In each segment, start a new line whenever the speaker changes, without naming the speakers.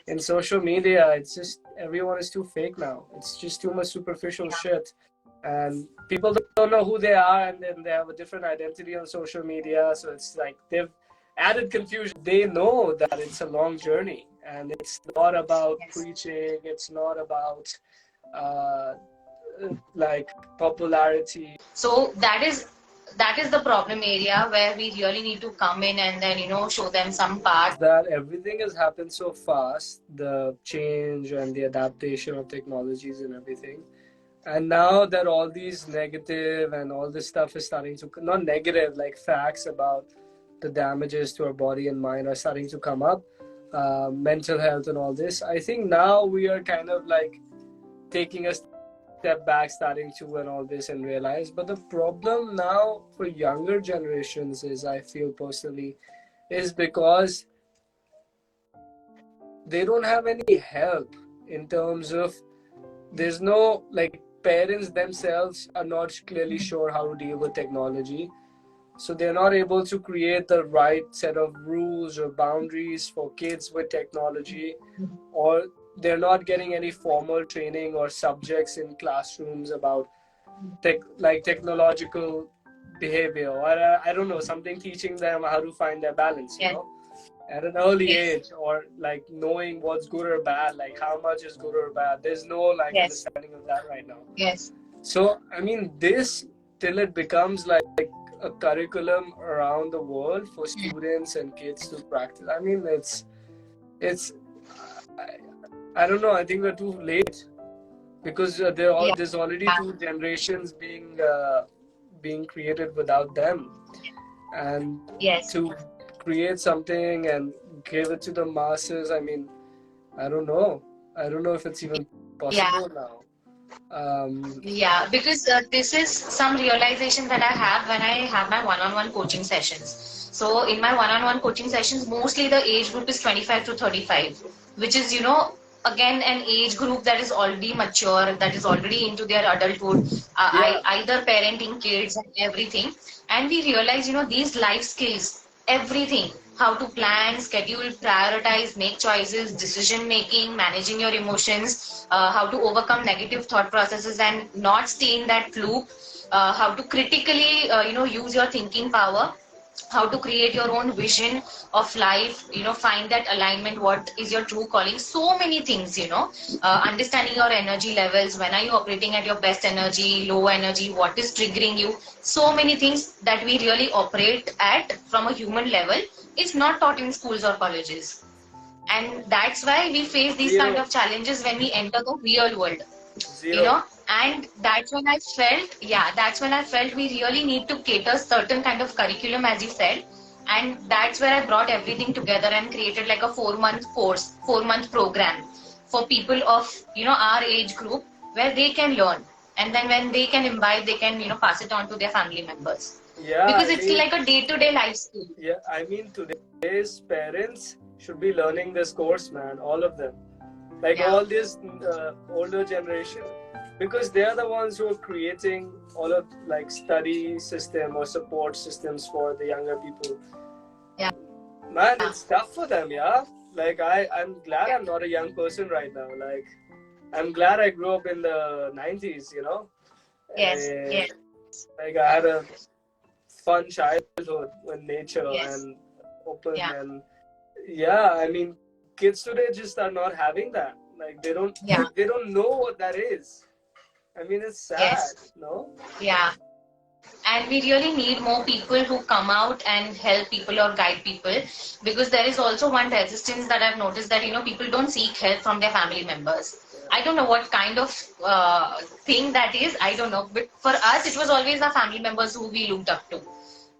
in social media, it's just everyone is too fake now. It's just too much superficial shit, and people don't know who they are, and then they have a different identity on social media. So it's like they've added confusion. They know that it's a long journey, and it's not about preaching. It's not about uh, like popularity.
So that is the problem area where we really need to come in and then, you know, show them some part.
That everything has happened so fast, the change and the adaptation of technologies and everything. And now that all these negative and all this stuff is starting to, not negative, like facts about the damages to our body and mind are starting to come up, mental health and all this. I think now we are kind of like taking a step back, starting to and all this and realize. But the problem now for younger generations is, I feel personally, is because they don't have any help in terms of, there's no, like, parents themselves are not clearly sure how to deal with technology, so they're not able to create the right set of rules or boundaries for kids with technology, or they're not getting any formal training or subjects in classrooms about technological behavior, or I don't know, something teaching them how to find their balance, you know, at an early age, or like knowing what's good or bad, like how much is good or bad. There's no like understanding of that right now. So I mean, this, till it becomes like a curriculum around the world for students and kids to practice, I mean, it's I don't know, I think we're too late, because there's already two generations being created without them, and to create something and give it to the masses, I mean, I don't know if it's even possible now.
Because this is some realization that I have when I have my one-on-one coaching sessions. So in my one-on-one coaching sessions, mostly the age group is 25 to 35, which is, you know, again an age group that is already mature, that is already into their adulthood, either parenting kids and everything. And we realize, you know, these life skills, everything, how to plan, schedule, prioritize, make choices, decision making, managing your emotions, how to overcome negative thought processes and not stay in that loop, how to critically, you know, use your thinking power, how to create your own vision of life, you know, find that alignment, what is your true calling, so many things, you know, understanding your energy levels, when are you operating at your best energy, low energy, what is triggering you, so many things that we really operate at from a human level is not taught in schools or colleges. And that's why we face these kind of challenges when we enter the real world. You know, and that's when I felt we really need to cater certain kind of curriculum, as you said, and that's where I brought everything together and created like a 4-month course, 4-month program for people of, you know, our age group, where they can learn, and then when they can imbibe, they can, you know, pass it on to their family members. Because it's like a day-to-day life skill.
I mean, today's parents should be learning this course, man, all of them. Like all this older generation, because they're the ones who are creating all of like study system or support systems for the younger people. Man, it's tough for them, Like I'm glad I'm not a young person right now. Like I'm glad I grew up in the 90s, you know. Like I had a fun childhood with nature and open and I mean, kids today just are not having that. Like they don't know what that is. I mean, it's sad, no?
And we really need more people who come out and help people or guide people, because there is also one resistance that I've noticed, that, you know, people don't seek help from their family members. I don't know what kind of thing that is, I don't know, but for us it was always our family members who we looked up to,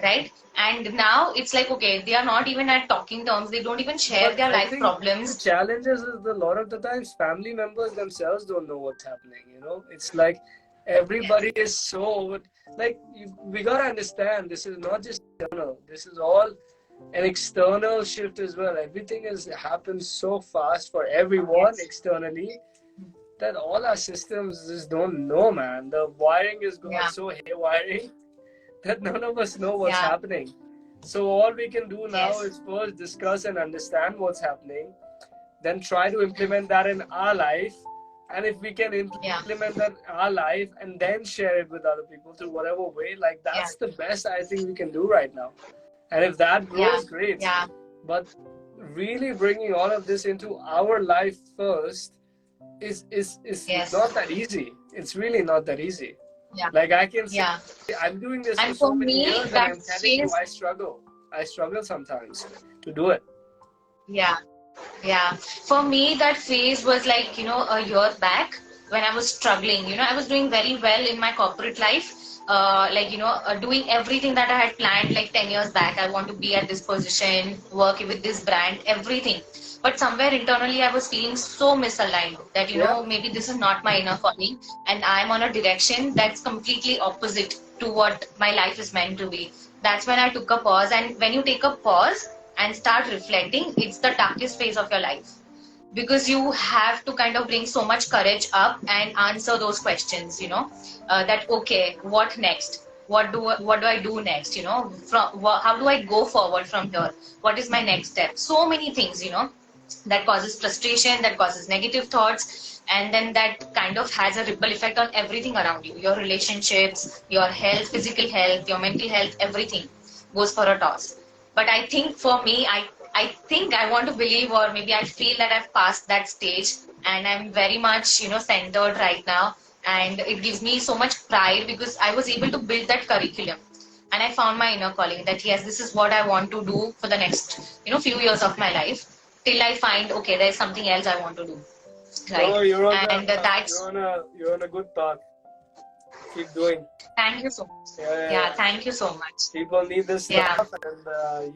right? And now it's like, okay, they are not even at talking terms, they don't even share their life problems.
The challenges is a lot of the times family members themselves don't know what's happening, you know. It's like everybody is so like, we gotta understand, this is not just internal, this is all an external shift as well. Everything has happened so fast for everyone externally, that all our systems just don't know, man. The wiring is going so haywiring that none of us know what's happening. So all we can do now is first discuss and understand what's happening, then try to implement that in our life. And if we can
Yeah.
implement that in our life and then share it with other people through whatever way, like
Yeah.
that's the best I think we can do right now. And if that
Yeah.
grows, great.
Yeah.
But really bringing all of this into our life first is not
Yes.
that easy. It's really not that easy.
Yeah.
Like I can say,
Yeah.
I'm doing this for
And
so
for
many
me,
years, and
that
I'm telling you,
phase,
I struggle. I struggle sometimes to do it.
yeah. Yeah, for me, that phase was like, a year back when I was struggling. I was doing very well in my corporate life, doing everything that I had planned like 10 years back. I want to be at this position, work with this brand, everything. But somewhere internally, I was feeling so misaligned that,
Yeah,
maybe this is not my inner calling and I'm on a direction that's completely opposite to what my life is meant to be. That's when I took a pause. And when you take a pause, and start reflecting, it's the darkest phase of your life because you have to kind of bring so much courage up and answer those questions. That okay, what next? What do I do next? How do I go forward from here? What is my next step? So many things, that causes frustration, that causes negative thoughts, and then that kind of has a ripple effect on everything around you, your relationships, your health, physical health, your mental health, everything goes for a toss. But I think for me, I think I want to believe, or maybe I feel that I've passed that stage and I'm very much, centered right now. And it gives me so much pride because I was able to build that curriculum. And I found my inner calling that yes, this is what I want to do for the next, few years of my life till I find, okay, there's something else I want to do. Right.
no, you're on
And
the
that's,
you're on a good path. Keep going.
thank you so much.
Yeah, yeah,
Yeah,
yeah.
thank you so much.
People need this
Yeah.
stuff, and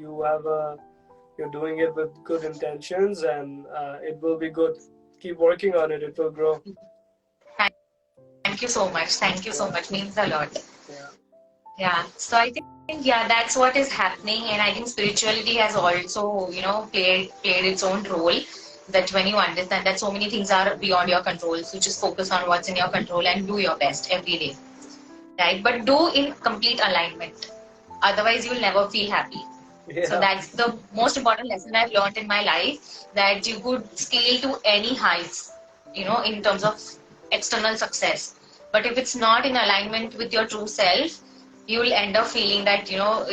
you're doing it with good intentions, and it will be good. Keep working on it. It will grow.
Thank you so much. Thank you so
Yeah,
much. Means a lot.
yeah,
Yeah. So I think yeah, that's what is happening, and I think spirituality has also played its own role. That when you understand that so many things are beyond your control, so just focus on what's in your control and do your best every day, right? But do in complete alignment. Otherwise, you'll never feel happy. So
yeah.
that's the most important lesson I've learned in my life, that you could scale to any heights, in terms of external success. But if it's not in alignment with your true self, you will end up feeling that,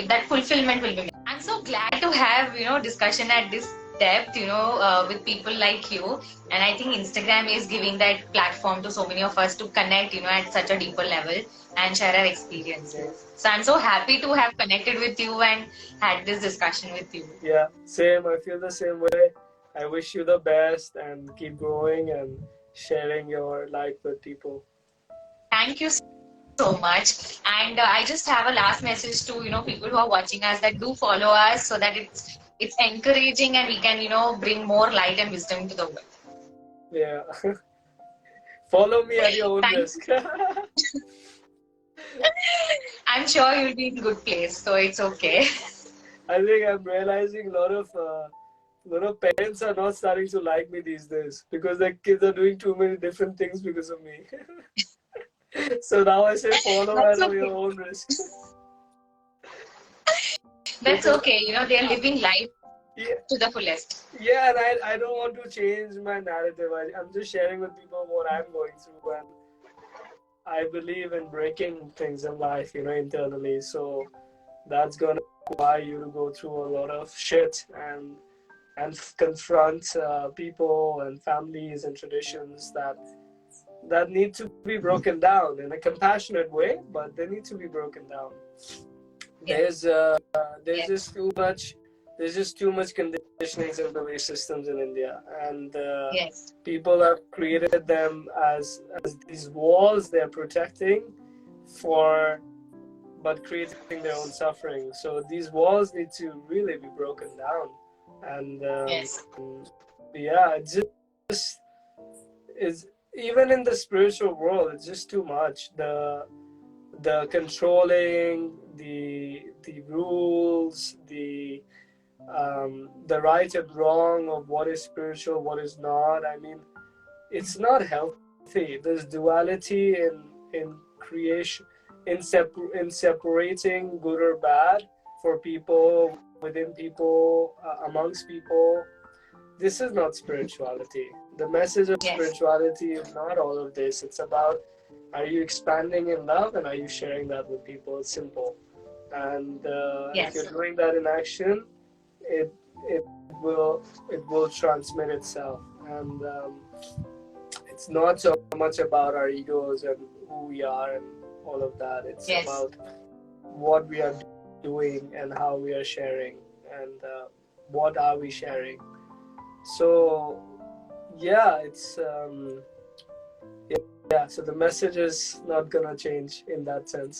that fulfillment will be missing. I'm so glad to have, discussion at this depth, with people like you. And I think Instagram is giving that platform to so many of us to connect, at such a deeper level and share our experiences.
Yeah.
So I'm so happy to have connected with you and had this discussion with you.
Yeah, same. I feel the same way. I wish you the best and keep growing and sharing your life with people.
Thank you so much. And I just have a last message to people who are watching us, that do follow us so that it's encouraging and we can bring more light and wisdom to the world.
Yeah. Follow me at your own
Thank
risk.
you. I'm sure you'll be in good place, so it's okay.
I think I'm realizing a lot of parents are not starting to like me these days because their kids are doing too many different things because of me. So now I say follow at
That's
your
okay.
own risk.
That's
Because
okay. They're living life
yeah,
to the fullest.
yeah, and I don't want to change my narrative. I'm just sharing with people what I'm going through, and I believe in breaking things in life, internally. So that's gonna require you to go through a lot of shit and confront people and families and traditions that need to be broken down in a compassionate way, but they need to be broken down.
Yes.
There's uh, there's
Yes.
just too much there's just too much conditionings and belief systems in India, and
Yes.
people have created them as these walls they're protecting for, but creating their own suffering. So these walls need to really be broken down, and
Yes.
yeah, it just is. Even in the spiritual world, it's just too much. The controlling, the rules, the right and wrong of what is spiritual, what is not. I mean, it's not healthy. There's duality in creation, in separating good or bad for people, within people, amongst people. this is not spirituality. The message of
Yes.
spirituality is not all of this. It's about, are you expanding in love and are you sharing that with people? It's simple. And if you're
Yes.
doing that in action, it it will transmit itself. And it's not so much about our egos and who we are and all of that. It's
Yes.
about what we are doing and how we are sharing, and what are we sharing. So yeah, it's yeah. So the message is not gonna change in that sense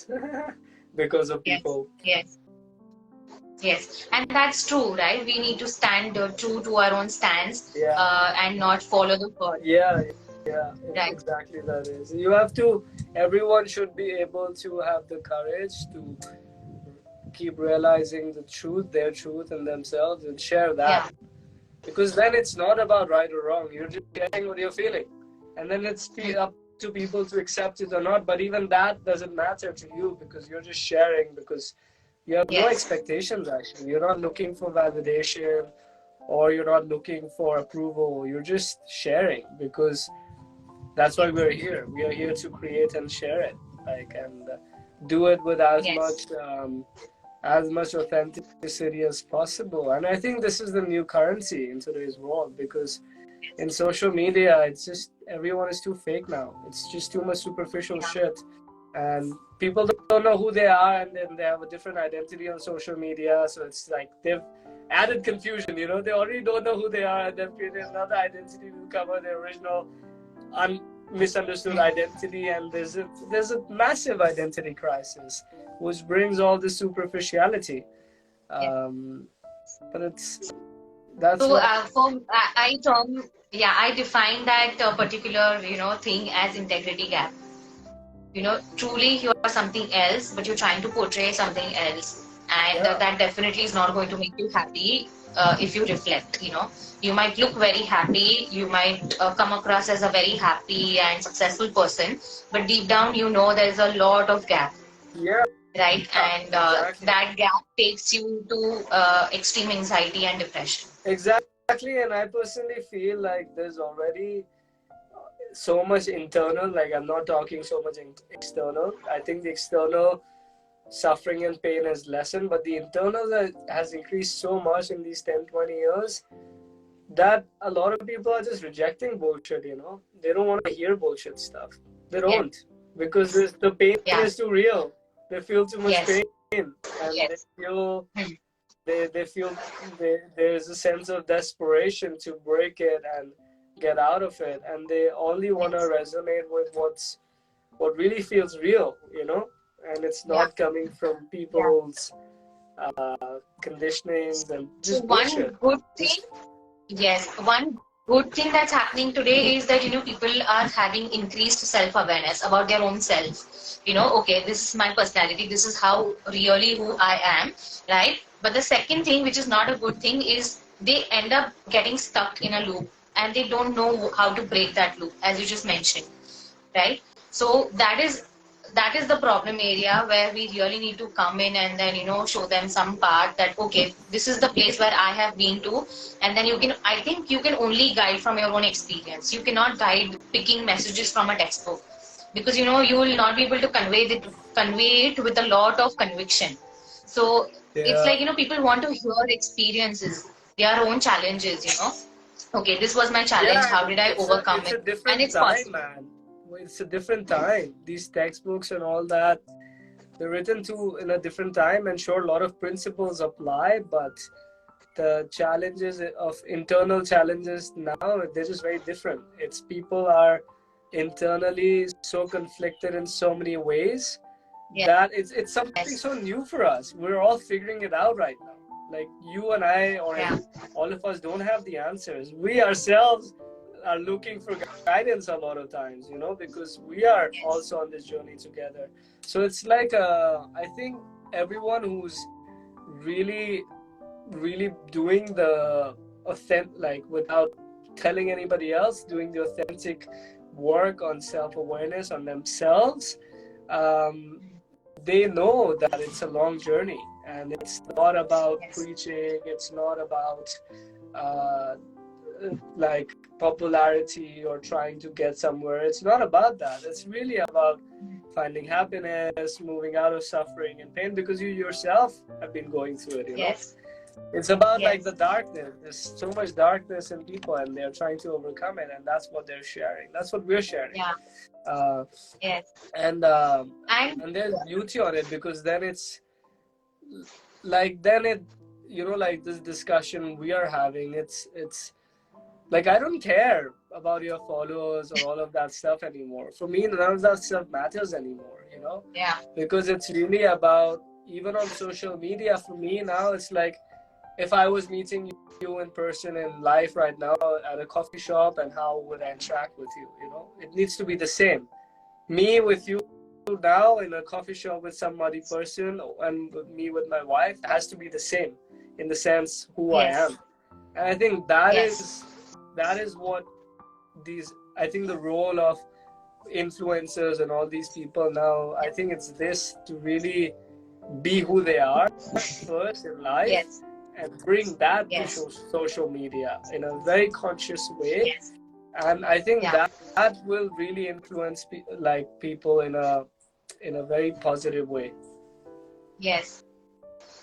because of
Yes.
people.
Yes. Yes, and that's true, right? We need to stand true to our own stance
Yeah,
and not follow the herd,
yeah, yeah.
right?
Exactly, that is. You have to. Everyone should be able to have the courage to keep realizing the truth, their truth in themselves, and share that.
Yeah,
Because then it's not about right or wrong. You're just sharing what you're feeling, and then it's up to people to accept it or not. But even that doesn't matter to you, because you're just sharing, because you have no
yes,
expectations. Actually, you're not looking for validation, or you're not looking for approval. You're just sharing, because that's why we're here. We are here to create and share it, like, and do it with
yes,
as much authenticity as possible. And I think this is the new currency in today's world, because in social media, it's just, everyone is too fake now. It's just too much superficial
yeah,
shit, and people don't know who they are, and then they have a different identity on social media. So it's like they've added confusion. They already don't know who they are, and they've created another identity to cover their original misunderstood identity. And there's a massive identity crisis, which brings all this superficiality.
yeah.
um, but that's
So
why.
I term, yeah, I define that particular, thing as integrity gap. Truly you are something else, but you're trying to portray something else, and
Yeah,
that definitely is not going to make you happy. If you reflect, you might look very happy, you might come across as a very happy and successful person, but deep down there's a lot of gap,
yeah,
right? And
exactly.
that gap takes you to extreme anxiety and depression.
Exactly, and I personally feel like there's already so much internal. Like, I'm not talking so much external. I think the external suffering and pain has lessened, but the internal has increased so much in these 10-20 years, that a lot of people are just rejecting bullshit. They don't want to hear bullshit stuff. They
Yes,
don't, because the pain
yeah,
is too real. They feel too much
yes,
pain, and they
yes,
feel
hmm,
they feel there's a sense of desperation to break it and get out of it, and they only want to
yes,
resonate with what really feels real, and it's
yeah,
not coming from
yeah.
people's conditionings and
So
just bullshit. Just
one good thing that's happening today is that people are having increased self-awareness about their own self. Okay, this is my personality, this is how really who I am, right? But the second thing, which is not a good thing, is they end up getting stuck in a loop and they don't know how to break that loop, as you just mentioned, right? So that is the problem area where we really need to come in and then show them some part that okay, this is the place where I have been to, and then I think you can only guide from your own experience. You cannot guide picking messages from a textbook, because you will not be able to convey it with a lot of conviction. So it's
yeah,
like people want to hear experiences, their own challenges. Okay, this was my challenge,
yeah.
how did I overcome
It's
it?
a
And
different
it's
time,
possible.
man. It's a different time. These textbooks and all that, they're written to in a different time, and sure, a lot of principles apply, but the challenges of internal challenges now, they're just very different. It's people are internally so conflicted in so many ways, that it's something
Yes.
so new for us. We're all figuring it out right now. Like, you and I, or
Yeah.
all of us, don't have the answers. We ourselves are looking for guidance a lot of times, because we are
Yes.
also on this journey together. So it's like, I think everyone who's really really doing the authentic, like, without telling anybody else, doing the authentic work on self-awareness on themselves, um, they know that it's a long journey, and it's not about
Yes.
preaching. It's not about uh, like popularity or trying to get somewhere. It's not about that. It's really about finding happiness, moving out of suffering and pain, because you yourself have been going through it, you know.
Yes.
It's about like
Yes.
the darkness. There's so much darkness in people, and they're trying to overcome it, and that's what they're sharing. That's what we're sharing.
Yeah.
Uh,
Yes.
and
And
there's beauty on it, because then it's like, then it, you know, like this discussion we are having, it's like, I don't care about your followers or all of that stuff anymore. For me, none of that stuff matters anymore, you know,
yeah.
because it's really about, even on social media, for me now, it's like, if I was meeting you in person in life right now at a coffee shop, and how would I interact with you, you know, it needs to be the same. Me with you now in a coffee shop with somebody person, and me with my wife, has to be the same in the sense who I
Yes.
am. And I think that
Yes.
is what these, I think the role of influencers and all these people now, I think it's this, to really be who they are first in life,
Yes.
and bring that to
Yes.
social media in a very conscious way.
Yes.
And I think
Yeah.
that will really influence like people in a very positive way.
Yes.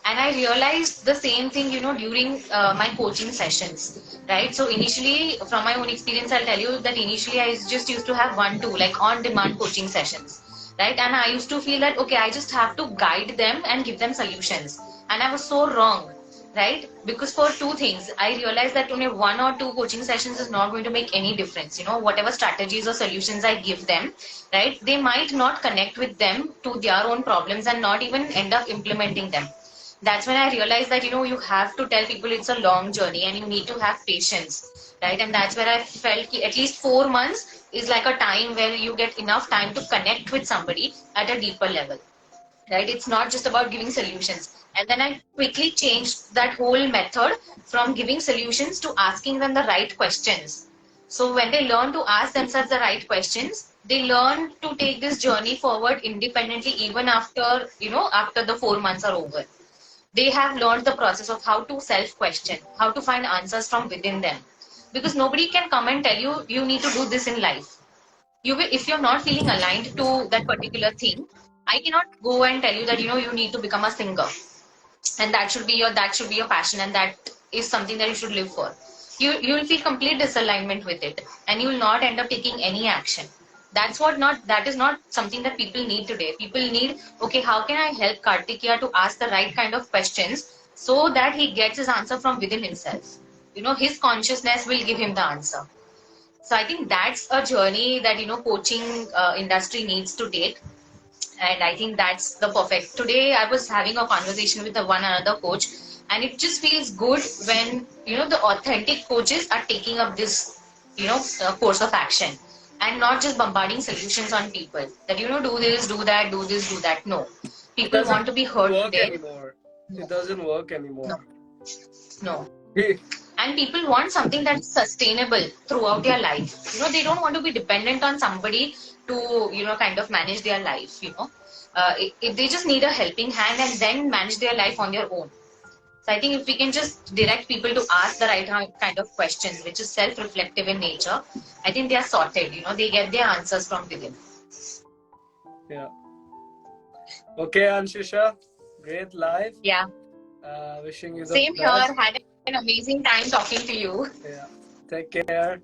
And I realized the same thing, during my coaching sessions, right? So initially, from my own experience, I'll tell you that initially I just used to have 1-2, like on-demand coaching sessions, right? And I used to feel that, okay, I just have to guide them and give them solutions. And I was so wrong, right? Because for two things, I realized that only 1 or 2 coaching sessions is not going to make any difference. Whatever strategies or solutions I give them, right? They might not connect with them to their own problems and not even end up implementing them. That's when I realized that you have to tell people it's a long journey and you need to have patience, right? And that's where I felt at least 4 months is like a time where you get enough time to connect with somebody at a deeper level, right? It's not just about giving solutions. And then I quickly changed that whole method from giving solutions to asking them the right questions. So when they learn to ask themselves the right questions, they learn to take this journey forward independently, even after the 4 months are over. They have learned the process of how to self-question, how to find answers from within them. Because nobody can come and tell you, you need to do this in life. You will, if you're not feeling aligned to that particular thing, I cannot go and tell you that, you need to become a singer. And that should be your passion, and that is something that you should live for. You will feel complete disalignment with it, and you will not end up taking any action. That is not something that people need today. People need, okay, how can I help Kartikeya to ask the right kind of questions so that he gets his answer from within himself. His consciousness will give him the answer. So I think that's a journey that coaching industry needs to take. And I think that's the perfect. Today I was having a conversation with one another coach, and it just feels good when the authentic coaches are taking up this course of action, and not just bombarding solutions on people that do this, do that, do this, do that. No,
It
people
doesn't
want to be heard
work
today.
anymore. It doesn't work
No,
anymore.
no. And people want something that's sustainable throughout their life. They don't want to be dependent on somebody to kind of manage their life. If they just need a helping hand and then manage their life on their own. So I think if we can just direct people to ask the right kind of questions, which is self-reflective in nature, I think they are sorted. They get their answers from within.
Yeah. Okay, Anshisha, great live.
Yeah.
Wishing you the
Same here.
best.
Had an amazing time talking to you.
Yeah. Take care.